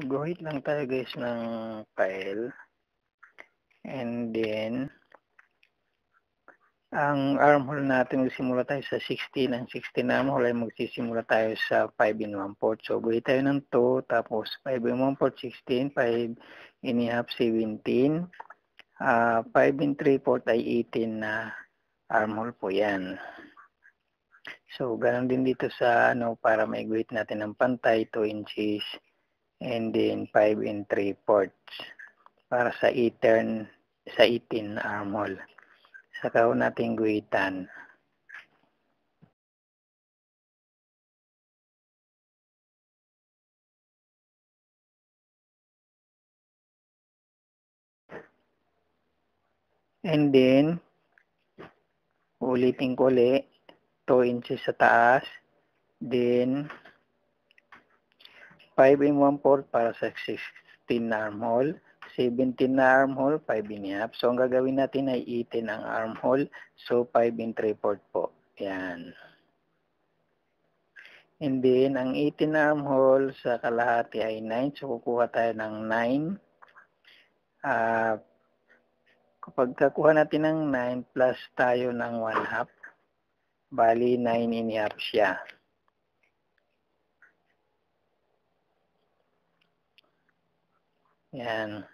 Guhit lang tayo guys ng file. And then, ang armhole natin, magsimula tayo sa 16. Ang 16 na armhole ay magsisimula tayo sa 5 and 1/4. So, guhit tayo ng 2, tapos 5 and 1/4, 16, 5 and a half, 17. 5 and 3/4 ay 18 na armhole po yan. So, ganun din dito sa para may guhit natin ng pantay, 2 inches. And then 5 and 3/4 para sa 18 na armhole. Saka natin guhitan. And then, ulitin ko ulit, 2 inches sa taas. Then, 5 and 1/4 para sa 16 na armhole. 17 na armhole, 5 and a half. So, ang gagawin natin ay 18 ang armhole. So, 5 and 3/4 po. Yan. And then, ang 18 na armhole sa kalahati ay 9. So, kukuha tayo ng 9. Kapag kakuha natin ng 9 plus tayo ng 1/2, bali 9 and a half siya. Yan.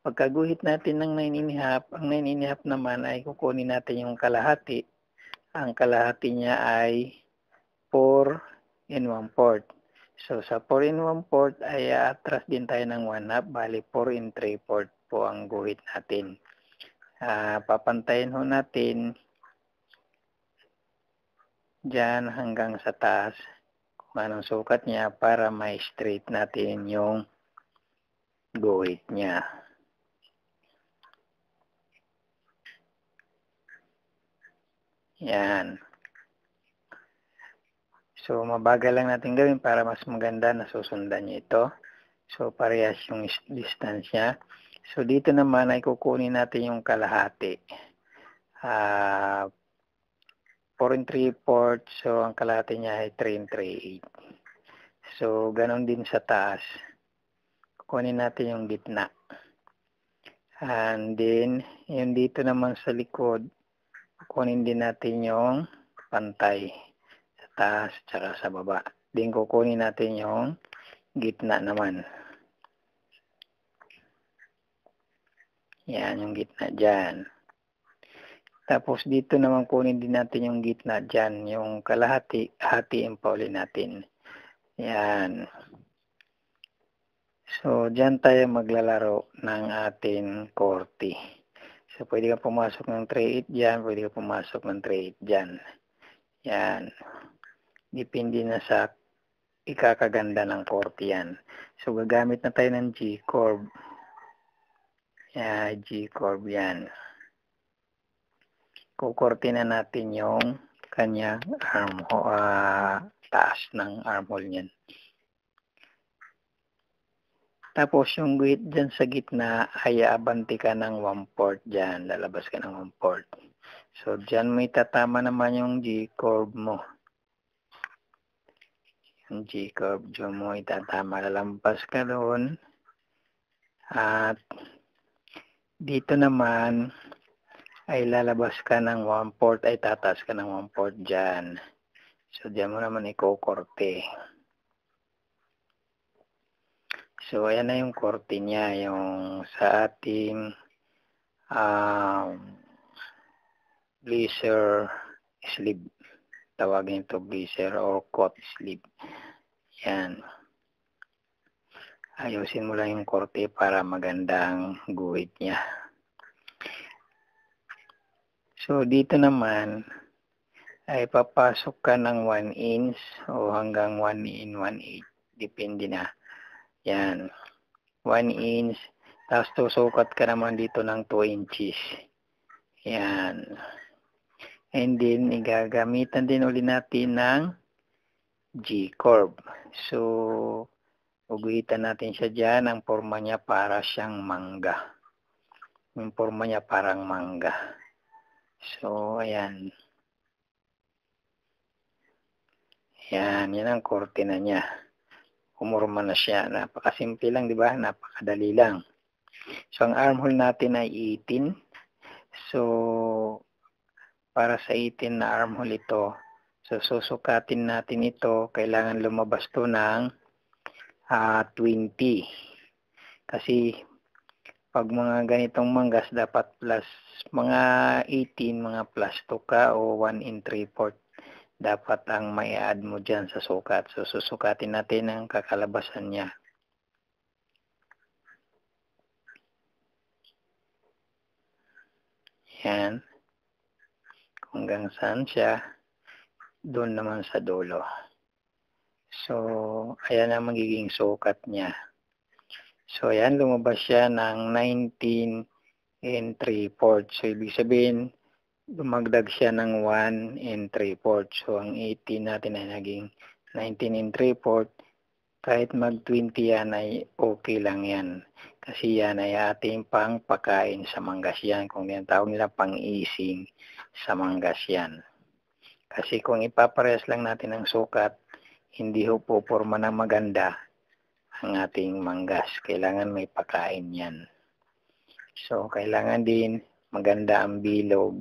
Pagkaguhit natin ng 9 and a half, ang 9 and a half naman ay kukunin natin yung kalahati. Ang kalahati niya ay 4 and 1/4. So, sa 4 and 1/4 ay atras din tayo ng 1/2, bali 4 and 3/4 po ang guhit natin. Papantayin ho natin dyan hanggang sa taas kung anong sukat niya para may straight natin yung guhit niya. Yan. So, mabagal lang natin gawin para mas maganda na susundan niyo ito. So, parehas yung distance niya. So, dito naman ay kukunin natin yung kalahati. 4 and 3/4. So, ang kalahati niya ay 3 and 3/8. So, ganon din sa taas. Kukunin natin yung gitna. And then, yung dito naman sa likod, kukunin din natin yung pantay. Sa taas, tsaka sa baba. Then, kukunin natin yung gitna naman. Yan, yung gitna dyan. Tapos, dito naman kunin din natin yung gitna dyan. Yung kalahati, hatiin pa ulit natin. Yan. So, dyan tayo maglalaro ng ating korte. So, pwede ka pumasok ng 3/8 dyan, pwede ka pumasok ng 3/8 dyan. Yan. Depende na sa ikakaganda ng korte yan. So, gagamit na tayo ng G-curve. Yan, G-curve yan. Kukorte na natin yung kanyang taas ng armhole niyan. Tapos yung guhit dyan sa gitna ay abanti ka ng 1/4 dyan. Lalabas ka ng 1/4. So dyan may tatama naman yung G-curve mo. Yung G-curve dyan mo itatama. Lalampas ka doon. At dito naman ay lalabas ka ng 1/4 ay tataas ka ng 1/4 dyan. So dyan mo naman ikukorte. So, ayan na yung korte niya, yung sa ating blazer sleeve. Tawagin ito blazer or coat sleeve. Yan. Ayusin mo lang yung korte para magandang guhit niya. So, dito naman ay papasok ka ng 1 inch o hanggang 1 and 1/8. Depende na. Yan. 1 inch. Tapos susukat ka naman dito ng 2 inches. Yan. And then, igagamitan din ulit natin ng G-curve. So, uguhitan natin siya dyan. Ang forma niya para siyang mangga. Yung forma niya parang mangga. So, ayan. Yan. Yan ang korte na niya. pumurma na siya. Napakasimple lang, di ba? Napakadali lang. So, ang armhole natin ay 18. So, para sa 18 na armhole ito, so susukatin natin ito, kailangan lumabas to ng 20. Kasi pag mga ganitong manggas, dapat plus mga 18, mga plus 2 ka o 1 in 3/4 dapat ang may add mo dyan sa sukat. So susukatin natin ang kakalabasan niya. Yan. Kung hanggang saan siya, doon naman sa dulo. So, ayan ang magiging sukat niya. So, ayan, lumabas siya ng 19 and 3/4. So, ibig sabihin, dumagdag siya ng 1 and 3/4. So, ang 18 natin ay naging 19 and 3/4. Kahit mag-20 yan ay okay lang yan. Kasi yan ay ating pang pakain sa manggas yan. Kung yan tawag nila pang-ising sa manggas yan. Kasi kung ipaparehas lang natin ang sukat, hindi ho puporma na maganda ang ating manggas. Kailangan may pakain yan. So, kailangan din maganda ang bilog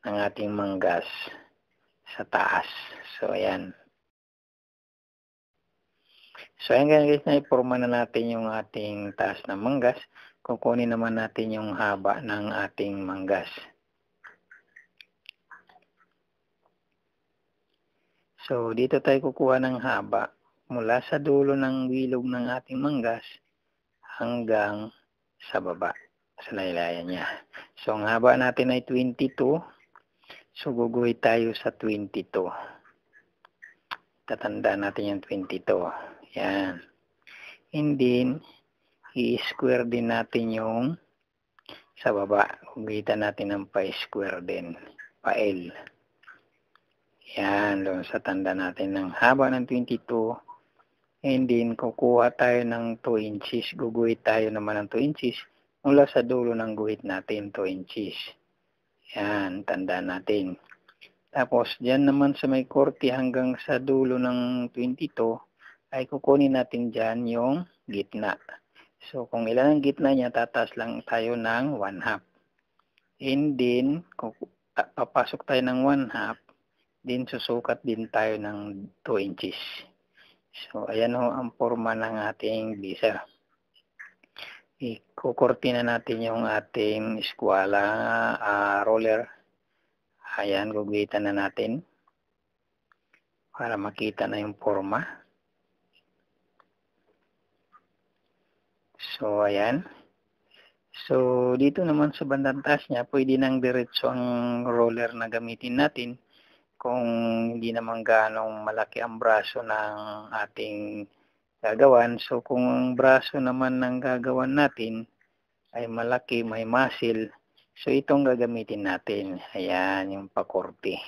ng ating manggas sa taas. So, ayan. So, ayan guys, naiporma na natin yung ating taas ng manggas. Kukunin naman natin yung haba ng ating manggas. So, dito tayo kukuha ng haba mula sa dulo ng bilog ng ating manggas hanggang sa baba, sa laylayan niya. So, ang haba natin ay 22. So, guguhit tayo sa 22. Tatandaan natin yung 22. Yan. And then, i-square din natin yung sa baba. Guhitan natin ng pa-square din. Pa-L. Yan. Doon sa tanda natin ng haba ng 22. And then, kukuha tayo ng 2 inches. Guguhit tayo naman ng 2 inches mula sa dulo ng guhit natin, 2 inches. Yan, tandaan natin. Tapos, dyan naman sa may korte hanggang sa dulo ng 22, ay kukunin natin dyan yung gitna. So, kung ilan ang gitna niya, tataas lang tayo ng 1/2. And then, papasok tayo ng 1/2, then susukat din tayo ng 2 inches. So, ayan ho ang forma ng ating blister. Ikukorte na natin yung ating eskwala roller. Ayan, guguhitan na natin para makita na yung forma. So, ayan. So, dito naman sa bandang taas niya, pwede nang diretso ang roller na gamitin natin kung hindi naman ganong malaki ang braso ng ating gagawan. So, kung ang braso naman ng gagawan natin ay malaki, may muscle, so itong gagamitin natin. Ayan, yung pakorte.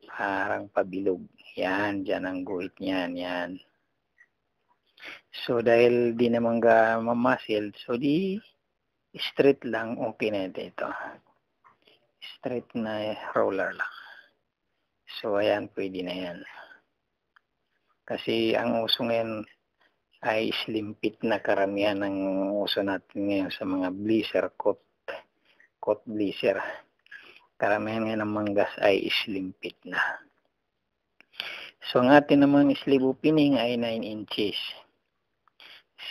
Parang pabilog. Yan, dyan ang guhit niyan. Yan. So, dahil di naman muscle, so di straight lang, okay na ito. Straight na roller lang. So, ayan, pwede na yan. Kasi ang uso ngayon ay slim fit na karamihan ng uso natin ngayon sa mga blister, coat blister. Karamihan ngayon ng manggas ay slim fit na. So, ang atin naman sleeve opening ay 9 inches.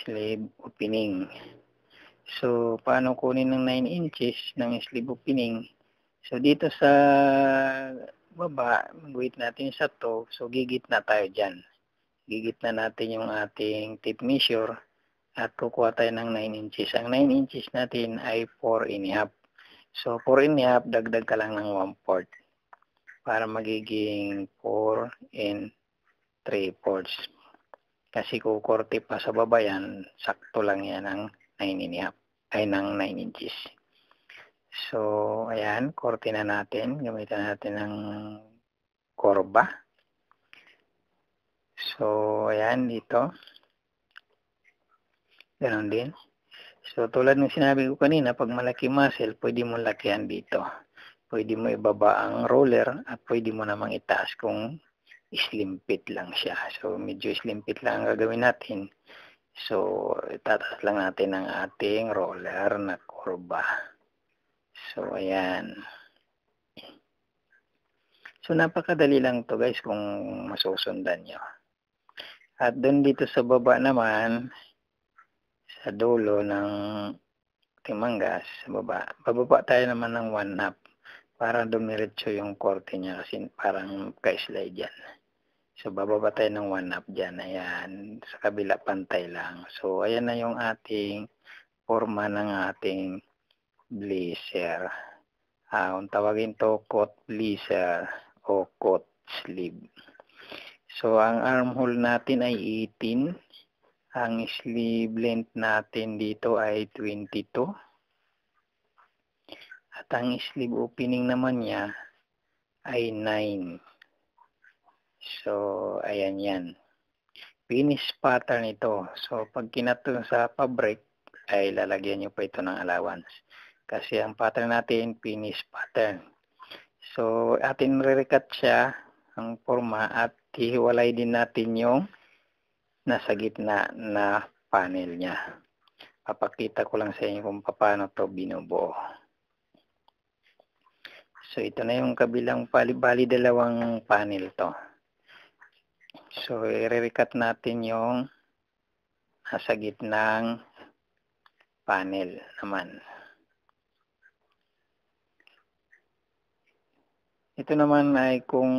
Sleeve opening. So, paano kunin ng 9 inches ng sleeve opening? So, dito sa baba, guhit natin sa to. So, gigitna tayo dyan. Gigitna natin yung ating tape measure at kukuha tayo ng 9 inches. Ang 9 inches natin ay 4.5. So, 4.5, dagdag ka lang ng 1/4 para magiging 4 and 3/4. Kasi kukorte pa sa baba yan, sakto lang yan ng 9.5 ay ng 9 inches. So, ayan, korte na natin. Gamitan natin ng korba. So, ayan, dito. Ganon din. So, tulad ng sinabi ko kanina, pag malaki muscle, pwede mo lakihan dito. Pwede mo ibaba ang roller at pwede mo namang itaas kung slim fit lang siya. So, medyo slim fit lang ang gagawin natin. So, itataas lang natin ang ating roller na kurba. So, ayan. So, napakadali lang to guys kung masusundan nyo. At doon dito sa baba naman, sa dulo ng timanggas, sa baba, bababa tayo naman ng 1/2 para dumiretso yung korte niya kasi parang ka-slide yan. So, bababa tayo ng 1/2 dyan. Ayan, sa kabila pantay lang. So, ayan na yung ating forma ng ating blazer. Kung tawagin to coat blazer o coat sleeve. So, ang armhole natin ay 18. Ang sleeve length natin dito ay 22. At ang sleeve opening naman niya ay 9. So, ayan yan. Finish pattern ito. So, pag kinato sa fabric, ay lalagyan nyo pa ito ng allowance. Kasi ang pattern natin, finish pattern. So, atin re-recut siya, ang forma, at hihiwalay din natin yung nasa gitna na panel niya. Papakita ko lang sa inyo kung paano to binubuo. So, ito na yung kabilang bali dalawang panel to. So, i-recut natin yung nasa gitnang panel naman. Ito naman ay kung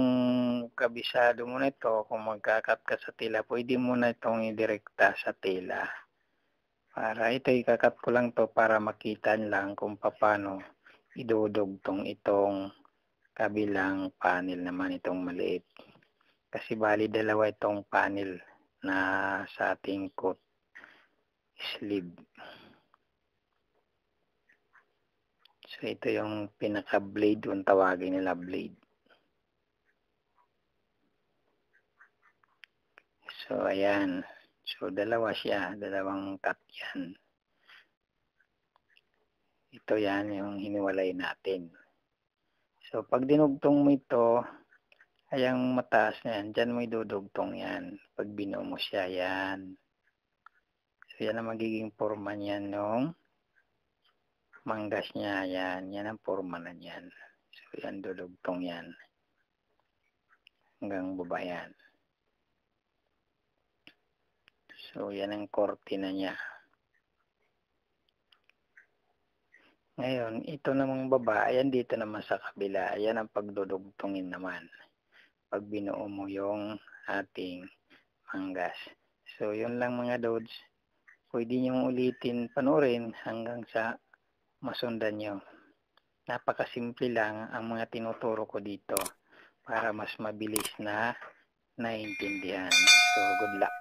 kabisado mo na ito, kung magkakat ka sa tela, pwede mo na itong idirekta sa tela. Para ito, ikakat ko lang to para makita lang kung paano idudugtong itong kabilang panel naman, itong maliit. Kasi bali dalawa itong panel na sa ating coat sleeve. So, ito yung pinaka-blade, kung tawagin nila blade. So, ayan. So, dalawa siya. Dalawang cut yan. Ito yan, yung hiniwalay natin. So, pag dinugtong mo ito, ay ang mataas na yan. Diyan mo idudugtong yan. Pag binuo mo siya, yan. So, yan ang magiging forma niyan nung manggas niya. Yan. Yan ang forma na yan. So, yan, dudugtong yan. Hanggang baba yan. So, yan ang korte na niya. Ngayon, ito namang baba, ayan dito naman sa kabila. Ayan ang pagdudugtongin naman. Pag binuo mo yung ating manggas. So, yun lang mga loads. Pwede nyo ulitin, panoorin hanggang sa masundan nyo. Napakasimple lang ang mga tinuturo ko dito para mas mabilis na naintindihan. So, good luck.